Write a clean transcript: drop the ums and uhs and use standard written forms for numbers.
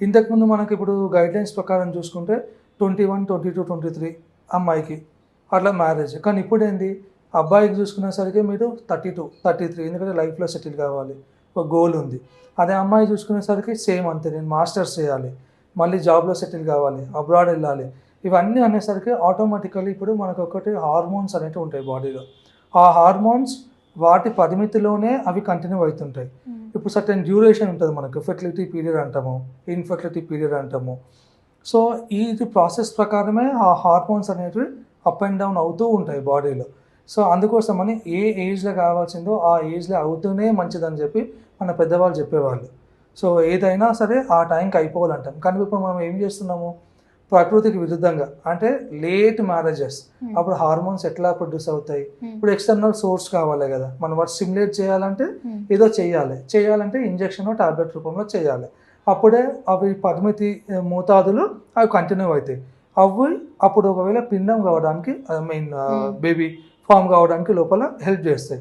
ఇంతకుముందు మనకి ఇప్పుడు గైడ్లైన్స్ ప్రకారం చూసుకుంటే 21, 22, 23 అమ్మాయికి అట్లా మ్యారేజ్. కానీ ఇప్పుడు ఏంది అబ్బాయికి చూసుకునేసరికి మీరు 32, 33 ఎందుకంటే లైఫ్లో సెటిల్ కావాలి, ఒక గోల్ ఉంది. అదే అమ్మాయి చూసుకునేసరికి సేమ్ అంతే, నేను మాస్టర్స్ చేయాలి, మళ్ళీ జాబ్లో సెటిల్ కావాలి, అబ్రాడ్ వెళ్ళాలి. ఇవన్నీ అనేసరికి ఆటోమేటికల్లీ ఇప్పుడు మనకు ఒకటి హార్మోన్స్ అనేవి ఉంటాయి బాడీలో. ఆ హార్మోన్స్ వాటి పరిమితిలోనే అవి కంటిన్యూ అవుతుంటాయి. ఇప్పుడు సర్టెన్ డ్యూరేషన్ ఉంటుంది మనకు, ఫెర్టిలిటీ పీరియడ్ అంటాము, ఇన్ఫెర్టిలిటీ పీరియడ్ అంటాము. సో ఈ ప్రాసెస్ ప్రకారమే ఆ హార్మోన్స్ అనేవి అప్ అండ్ డౌన్ అవుతూ ఉంటాయి బాడీలో. సో అందుకోసమని ఏ ఏజ్లో కావాల్సిందో ఆ ఏజ్లో అవుతూనే మంచిదని చెప్పి మన పెద్దవాళ్ళు చెప్పేవాళ్ళు. సో ఏదైనా సరే ఆ టైంకి అయిపోవాలంటాం. కానీ ఇప్పుడు మనం ఏం చేస్తున్నాము, ప్రకృతికి విరుద్ధంగా అంటే లేట్ మ్యారేజెస్. అప్పుడు హార్మోన్స్ ఎట్లా ప్రొడ్యూస్ అవుతాయి? ఇప్పుడు ఎక్స్టర్నల్ సోర్స్ కావాలి కదా, మనం వాటి స్టిమ్యులేట్ చేయాలంటే ఏదో చేయాలంటే ఇంజెక్షన్ టాబ్లెట్ రూపంలో చేయాలి. అప్పుడే అవి పరిమితి మోతాదులు అవి కంటిన్యూ అవుతాయి. అవి అప్పుడు ఒకవేళ పిండం కావడానికి బేబీ ఫామ్ కావడానికి లోపల హెల్ప్ చేస్తాయి.